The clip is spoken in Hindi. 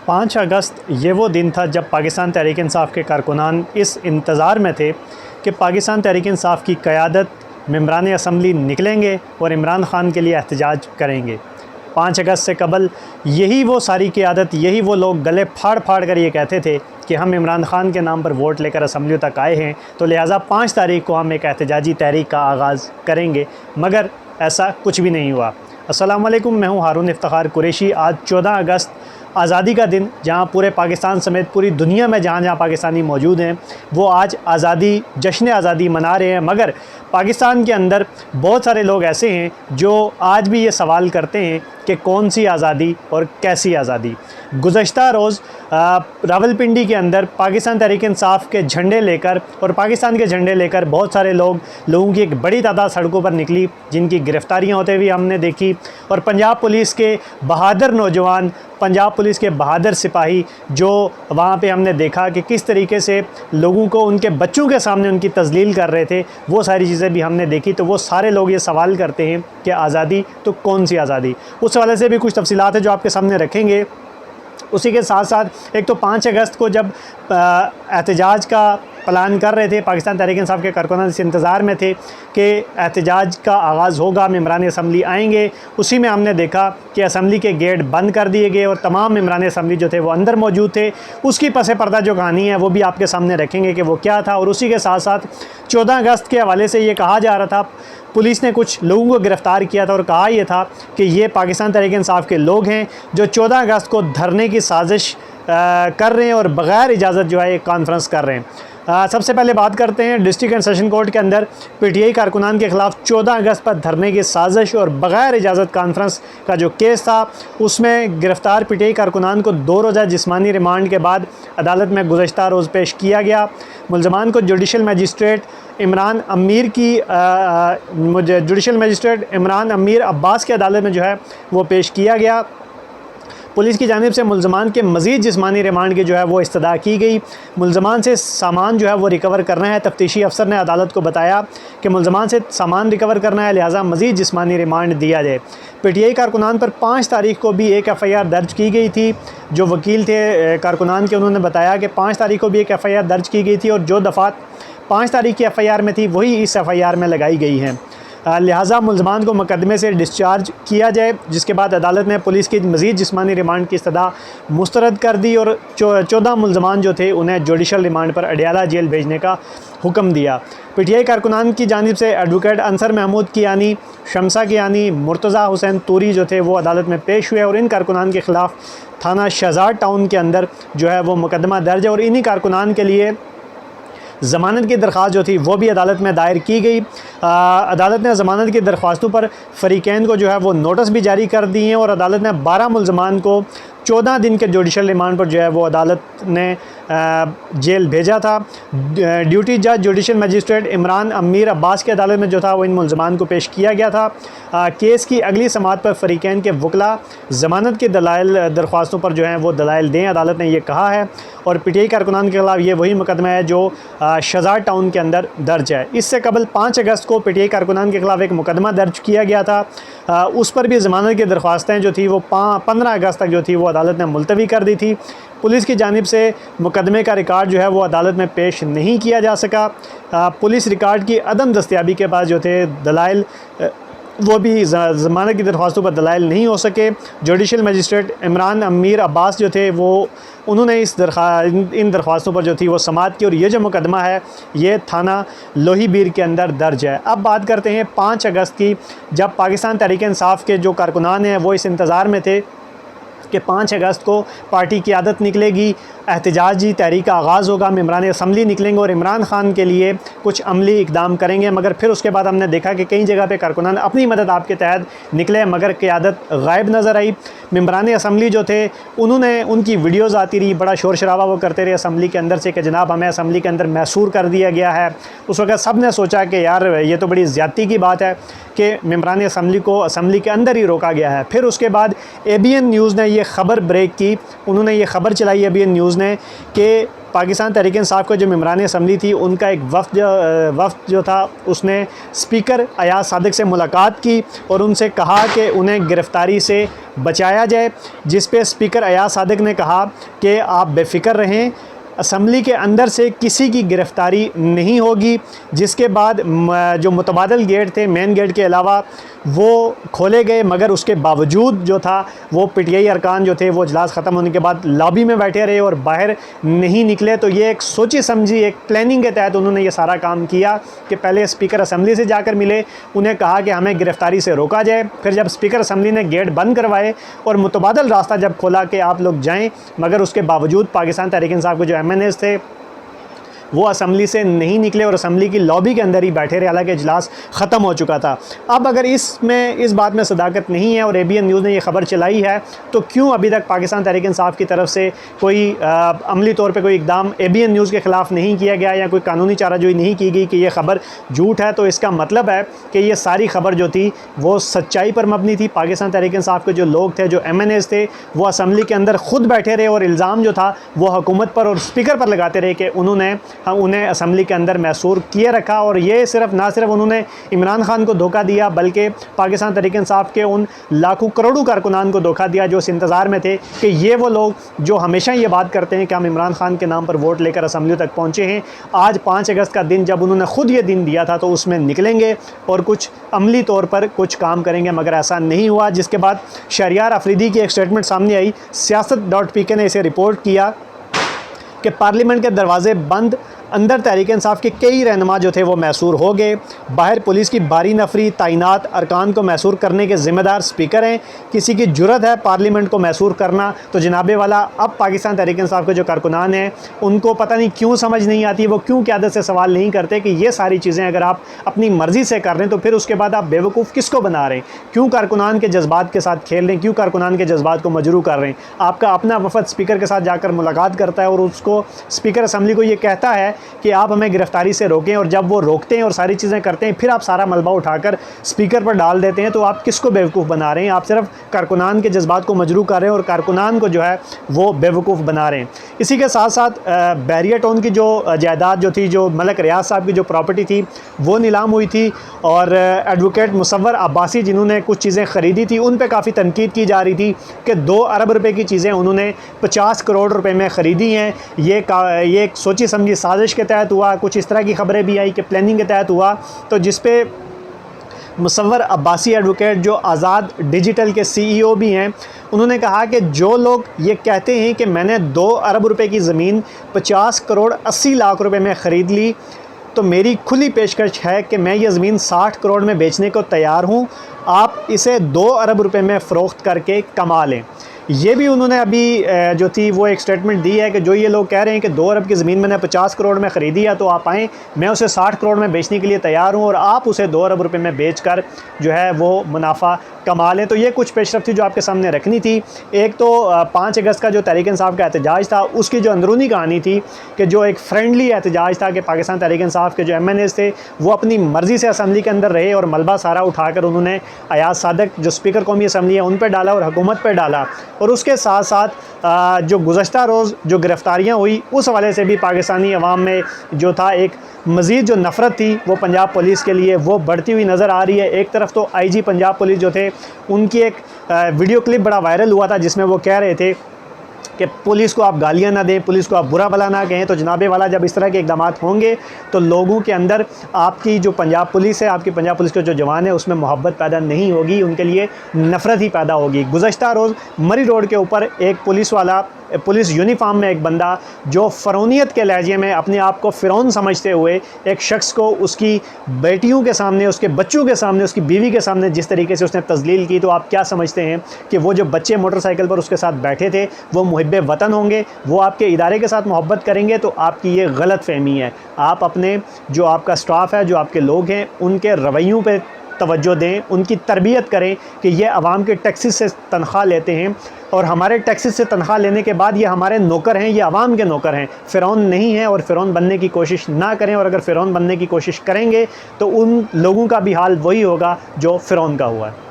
5 अगस्त ये वो दिन था जब पाकिस्तान तहरीक इंसाफ के कारकुनान इस इंतज़ार में थे कि पाकिस्तान तहरीक इंसाफ की क़यादत मेंबरान असम्बली निकलेंगे और इमरान ख़ान के लिए एहतजाज करेंगे। 5 अगस्त से कबल यही वो सारी क़यादत, यही वो लोग गले फाड़ फाड़ कर ये कहते थे कि हम इमरान ख़ान के नाम पर वोट लेकर असम्बली तक आए हैं, तो लिहाजा 5 तारीख को हम एक एहतजाजी तहरीक का आगाज़ करेंगे, मगर ऐसा कुछ भी नहीं हुआ। अस्सलाम वालेकुम, मैं हूँ हारून इफ्तिखार कुरैशी। आज 14 अगस्त आज़ादी का दिन, जहाँ पूरे पाकिस्तान समेत पूरी दुनिया में जहाँ जहाँ पाकिस्तानी मौजूद हैं वो आज आज़ादी, जश्न आज़ादी मना रहे हैं। मगर पाकिस्तान के अंदर बहुत सारे लोग ऐसे हैं जो आज भी ये सवाल करते हैं कि कौन सी आज़ादी और कैसी आज़ादी। गुज़श्ता रोज़ रावलपिंडी के अंदर पाकिस्तान तहरीक इंसाफ के झंडे लेकर और पाकिस्तान के झंडे लेकर बहुत सारे लोगों की एक बड़ी तादाद सड़कों पर निकली, जिनकी गिरफ़्तारियाँ होते हुए हमने देखी। और पंजाब पुलिस के बहादुर नौजवान, पंजाब पुलिस के बहादुर सिपाही जो वहाँ पे हमने देखा कि किस तरीके से लोगों को उनके बच्चों के सामने उनकी तज़लील कर रहे थे, वो सारी चीज़ें भी हमने देखी। तो वो सारे लोग ये सवाल करते हैं कि आज़ादी तो कौन सी आज़ादी। उस हवाले से भी कुछ तफसीलात है जो आपके सामने रखेंगे। उसी के साथ साथ एक तो 5 अगस्त को जब एहतजाज का प्लान कर रहे थे, पाकिस्तान तहरीक इंसाफ के कारकुनान इस इंतज़ार में थे कि एहतजाज का आगाज़ होगा, मेंबरान असम्बली आएंगे। उसी में हमने देखा कि असम्बली के गेट बंद कर दिए गए और तमाम मेंबरान असम्बली जो थे वो अंदर मौजूद थे। उसकी पस पर्दा जो कहानी है वो भी आपके सामने रखेंगे कि वो क्या था। और उसी के साथ साथ 14 अगस्त के हवाले से ये कहा जा रहा था, पुलिस ने कुछ लोगों को गिरफ़्तार किया था और कहा यह था कि ये पाकिस्तान तहरीक इंसाफ के लोग हैं जो 14 अगस्त को धरने की साजिश कर रहे हैं और बग़ैर इजाज़त जो है एक कॉन्फ्रेंस कर रहे हैं। सबसे पहले बात करते हैं डिस्ट्रिक्ट एंड सेशन कोर्ट के अंदर पीटीआई कारकुनान के ख़िलाफ़ 14 अगस्त पर धरने की साजिश और बग़ैर इजाज़त कॉन्फ्रेंस का जो केस था, उसमें गिरफ़्तार पीटीआई कारकुनान को 2 रोज़ा जिस्मानी रिमांड के बाद अदालत में गुज़श्ता रोज़ पेश किया गया। मुलज़मान को जुडिशल मजिस्ट्रेट इमरान अमीर अब्बास की अदालत में जो है वो पेश किया गया। पुलिस की जानिब से मुलज़मान के मज़ीद जिस्मानी रिमांड की जो है वो इस्तदा की गई। मुलज़मान से सामान जो है वो रिकवर करना है। तफ्तीशी अफसर ने अदालत को बताया कि मुलज़मान से सामान रिकवर करना है, लिहाजा मज़ीद जिस्मानी रिमांड दिया जाए। पीटीआई कारकुनान पर 5 तारीख को भी एक एफ़आईआर दर्ज की गई थी। जो वकील थे कारकुनान के, उन्होंने बताया कि 5 तारीख को भी एक एफ़आईआर दर्ज की गई थी और जो दफ़ात 5 तारीख की एफ़आईआर में थी वही इस एफ़आईआर में लगाई गई हैं। लिहाजा मुलज़मान को मुकदमे से डिस्चार्ज किया जाए, जिसके बाद अदालत ने पुलिस की मज़ीद जिस्मानी रिमांड की इस्तदा मुस्तरद कर दी और 14 मुलज़मान जो थे उन्हें जुडिशल रिमांड पर अडियाला जेल भेजने का हुक्म दिया। पीटीआई कारकुनान की जानिब से एडवोकेट अंसर महमूद कियानी, शमसा कियानी, मुर्तज़ा हुसैन तूरी जो थे वो अदालत में पेश हुए और इन कारकुनान के ख़िलाफ़ थाना शहजाद टाउन के अंदर जो है वो मुकदमा दर्ज है। और इन्हीं कारकुनान के लिए ज़मानत की दरख्वास्त जो थी वो भी अदालत में दायर की गई। अदालत ने ज़मानत की दरख्वास्तों पर फ़रीक़ैन को जो है वो नोटिस भी जारी कर दिए हैं और अदालत ने 12 मुलज़मान को 14 दिन के जुडिशल रिमांड पर जो है वो अदालत ने जेल भेजा था। ड्यूटी जज जुडिशल मजिस्ट्रेट इमरान अमीर अब्बास की अदालत में जो था वो इन मुलज़मान को पेश किया गया था। केस की अगली समाअत पर फ़रीक़ैन के वकला ज़मानत के दलाइल दरख्वास्तों पर जो हैं वो दलाइल दें, अदालत ने ये कहा है। और पीटीआई कारकुनान के ख़िलाफ़ ये वही मुकदमा है जो शहजाद टाउन के अंदर दर्ज है। इससे कबल 5 अगस्त को पीटीआई कारकुनान के ख़िलाफ़ एक मुकदमा दर्ज किया गया था। उस पर भी ज़मानत की दरख्वास्तें जो थी वो 15 अगस्त तक जो थी वो अदालत ने मुलतवी कर दी थी। पुलिस की जानिब से मुकदमे का रिकॉर्ड जो है वो अदालत में पेश नहीं किया जा सका। पुलिस रिकॉर्ड की अदम दस्तयाबी के पास जो थे दलाइल वो भी ज़मानत की दरख्वास्तों पर दलाइल नहीं हो सके। जुडिशल मजिस्ट्रेट इमरान अमीर अब्बास जो थे वो उन्होंने इन दरख्वास्तों पर जो थी वो समाअत की और ये जो मुकदमा है ये थाना लोहीबीर के अंदर दर्ज है। अब बात करते हैं 5 अगस्त की, जब पाकिस्तान तहरीक इंसाफ के जो कारकुनान हैं वो इस इंतज़ार में थे कि 5 अगस्त को पार्टी की क़यादत निकलेगी, एहतजाजी तहरीक का आगाज़ होगा, मेंबरान असम्बली निकलेंगे और इमरान ख़ान के लिए कुछ अमली इक़दाम करेंगे। मगर फिर उसके बाद हमने देखा कि कई जगह पे कारकुनान अपनी मदद आपके तहत निकले, मगर क़यादत गायब नज़र आई। मेंबरान असम्बली जो थे उन्होंने, उनकी वीडियोज़ आती रही, बड़ा शोर शराबा वो करते रहे असम्बली के अंदर से कि जनाब हमें असम्बली के अंदर मैसूर कर दिया गया है। उस वक्त सब ने सोचा कि यार ये तो बड़ी ज़्यादती की बात है कि मेंबरान असम्बली को असम्बली के अंदर ही रोका गया है। फिर उसके बाद ABN न्यूज़ ने ये ख़बर ब्रेक की, उन्होंने ये ख़बर चलाई ABN न्यूज़ ने कि पाकिस्तान तहरीक इंसाफ का जो मेम्बरान असम्बली थी उनका एक वफ़द जो था उसने स्पीकर अयाज सादिक से मुलाकात की और उनसे कहा कि उन्हें गिरफ़्तारी से बचाया जाए, जिस पे स्पीकर अयाज सादिक ने कहा कि आप बेफ़िक्र रहें, असम्बली के अंदर से किसी की गिरफ़्तारी नहीं होगी। जिसके बाद जो मुतबादल गेट थे, मेन गेट के अलावा वो खोले गए, मगर उसके बावजूद जो था वो पीटीआई अरकान जो थे वो इजलास ख़त्म होने के बाद लॉबी में बैठे रहे और बाहर नहीं निकले। तो ये एक सोची समझी एक प्लानिंग के तहत उन्होंने ये सारा काम किया कि पहले स्पीकर असम्बली से जाकर मिले, उन्हें कहा कि हमें गिरफ़्तारी से रोका जाए। फिर जब स्पीकर असम्बली ने गेट बंद करवाए और मुतबादल रास्ता जब खोला कि आप लोग जाएँ, मगर उसके बावजूद पाकिस्तान तहरीक इंसाफ के जो MNAs थे वो असम्बली से नहीं निकले और असम्बली की लॉबी के अंदर ही बैठे रहे, हालांकि इजलास ख़त्म हो चुका था। अब अगर इस बात में सदाकत नहीं है और ABN न्यूज़ ने ये ख़बर चलाई है, तो क्यों अभी तक पाकिस्तान तहरीक इंसाफ की तरफ से कोई अमली तौर पे कोई इकदाम ABN न्यूज़ के ख़िलाफ़ नहीं किया गया या कोई कानूनी चाराजोई नहीं की गई कि ये ख़बर झूठ है? तो इसका मतलब है कि ये सारी ख़बर जो थी वो सच्चाई पर मबनी थी। पाकिस्तान तहरीक इंसाफ के जो लोग थे, जो MNAs थे, वो असम्बली के अंदर ख़ुद बैठे रहे और इल्ज़ाम जो था वो हुकूमत पर और स्पीकर पर लगाते रहे कि उन्हें असम्बली के अंदर मैसूर किए रखा। और ये ना सिर्फ उन्होंने इमरान खान को धोखा दिया, बल्कि पाकिस्तान तहरीक इंसाफ के उन लाखों करोड़ों कारकुनान को धोखा दिया जो इस इंतज़ार में थे कि ये वो लोग जो हमेशा ये बात करते हैं कि हम इमरान खान के नाम पर वोट लेकर असम्बली तक पहुँचे हैं, आज 5 अगस्त का दिन जब उन्होंने ख़ुद ये दिन दिया था तो उसमें निकलेंगे और कुछ अमली तौर पर कुछ काम करेंगे, मगर ऐसा नहीं हुआ। जिसके बाद शहरियार अफरीदी की एक स्टेटमेंट सामने आई। सियासत.pk ने इसे रिपोर्ट किया कि पार्लियामेंट के दरवाजे बंद, अंदर तहरीक इंसाफ के कई रहनुमा जो थे वो मैसूर हो गए, बाहर पुलिस की बारी नफरी तैनात अरकान को मैसूर करने के ज़िम्मेदार स्पीकर हैं। किसी की जुर्रत है पार्लियामेंट को मैसूर करना? तो जनाबे वाला अब पाकिस्तान तहरीक इंसाफ के जो कारकुनान हैं उनको पता नहीं क्यों समझ नहीं आती, वो क्यों क़यादत से सवाल नहीं करते कि ये सारी चीज़ें अगर आप अपनी मर्ज़ी से कर रहे हैं तो फिर उसके बाद आप बेवकूफ़ किसको बना रहे हैं? क्यों कारकुनान के जज्बात के साथ खेल रहे हैं? क्यों कारकुनान के जज्बात को मजरू कर रहे हैं? आपका अपना वफ़द स्पीकर के साथ जाकर मुलाकात करता है और उसको स्पीकर असम्बली को ये कहता है कि आप हमें गिरफ़्तारी से रोकें, और जब वो रोकते हैं और सारी चीज़ें करते हैं फिर आप सारा मलबा उठाकर स्पीकर पर डाल देते हैं। तो आप किसको बेवकूफ़ बना रहे हैं? आप सिर्फ कारकुनान के जज्बात को मजरू कर रहे हैं और कारकुनान को जो है वो बेवकूफ़ बना रहे हैं। इसी के साथ साथ बैरिया टाउन की जो जायदाद जो थी, जो मलक रियाज साहब की जो प्रॉपर्टी थी वो नीलाम हुई थी और एडवोकेट मुसव्वर अब्बासी जिन्होंने कुछ चीज़ें ख़रीदी थी उन पर काफ़ी तनकीद की जा रही थी कि 2 अरब रुपए की चीज़ें उन्होंने 50 करोड़ रुपए में ख़रीदी हैं। ये एक सोची समझी साजिश के तहत हुआ। कुछ इस तरह की खबरें भी आई कि प्लानिंग के तहत हुआ। तो जिस पे मुसव्वर अब्बासी एडवोकेट जो आज़ाद डिजिटल के CEO भी हैं, उन्होंने कहा कि जो लोग ये कहते हैं कि मैंने 2 अरब रुपए की ज़मीन 50 करोड़ 80 लाख रुपए में ख़रीद ली, तो मेरी खुली पेशकश है कि मैं ये ज़मीन 60 करोड़ में बेचने को तैयार हूँ, आप इसे 2 अरब रुपए में फ़रोख्त करके कमा लें। ये भी उन्होंने अभी जो थी वो एक स्टेटमेंट दी है कि जो ये लोग कह रहे हैं कि 2 अरब की ज़मीन मैंने 50 करोड़ में ख़रीदी है, तो आप आएँ, मैं उसे 60 करोड़ में बेचने के लिए तैयार हूँ और आप उसे 2 अरब रुपए में बेचकर जो है वो मुनाफा कमा लें। तो ये कुछ पेशरफ थी जो आपके सामने रखनी थी। एक तो 5 अगस्त का जो तहरीक इंसाफ का एहतजाज था उसकी जो अंदरूनी कहानी थी कि जो एक फ्रेंडली एहतजाज था कि पाकिस्तान तहरीक इंसाफ के जो MNAs थे वो अपनी मर्ज़ी से असम्बली के अंदर रहे और मलबा सारा उठाकर उन्होंने अयाज सादिक जो स्पीकर कौमी असम्बली है उन पर डाला और हुकूमत पर डाला। और उसके साथ साथ जो गुज़श्ता रोज़ जो गिरफ़्तारियाँ हुई उस हवाले से भी पाकिस्तानी अवाम में जो था एक मज़ीद जो नफ़रत थी वो पंजाब पुलिस के लिए वो बढ़ती हुई नज़र आ रही है। एक तरफ तो IG पंजाब पुलिस जो थे उनकी एक वीडियो क्लिप बड़ा वायरल हुआ था जिसमें वो कह रहे थे कि पुलिस को आप गालियाँ ना दें, पुलिस को आप बुरा भला ना कहें। तो जनाबे वाला जब इस तरह के इक़दाम होंगे तो लोगों के अंदर आपकी जो पंजाब पुलिस है, आपकी पंजाब पुलिस के जो जवान है उसमें मोहब्बत पैदा नहीं होगी, उनके लिए नफ़रत ही पैदा होगी। गुज़श्ता रोज़ मरी रोड के ऊपर एक पुलिस वाला, पुलिस यूनिफॉर्म में एक बंदा जो फ़िरौनियत के लहजे में अपने आप को फ़िरौन समझते हुए एक शख्स को उसकी बेटियों के सामने, उसके बच्चों के सामने, उसकी बीवी के सामने जिस तरीके से उसने तज़लील की, तो आप क्या समझते हैं कि वो जो बच्चे मोटरसाइकिल पर उसके साथ बैठे थे वो मुहिब्बे वतन होंगे? वो आपके इदारे के साथ मोहब्बत करेंगे? तो आपकी ये गलत फ़हमी है। आप अपने जो आपका स्टाफ़ है, जो आपके लोग हैं, उनके रवैयों पर तवज्जो दें, उनकी तरबियत करें कि ये आवाम के टैक्सेस से तनख्वाह लेते हैं और हमारे टैक्सेस से तनख्वाह लेने के बाद ये हमारे नौकर हैं, ये आवाम के नौकर हैं, फ़िरौन नहीं हैं। और फ़िरौन बनने की कोशिश ना करें, और अगर फ़िरौन बनने की कोशिश करेंगे तो उन लोगों का भी हाल वही होगा जो फ़िरौन का हुआ है।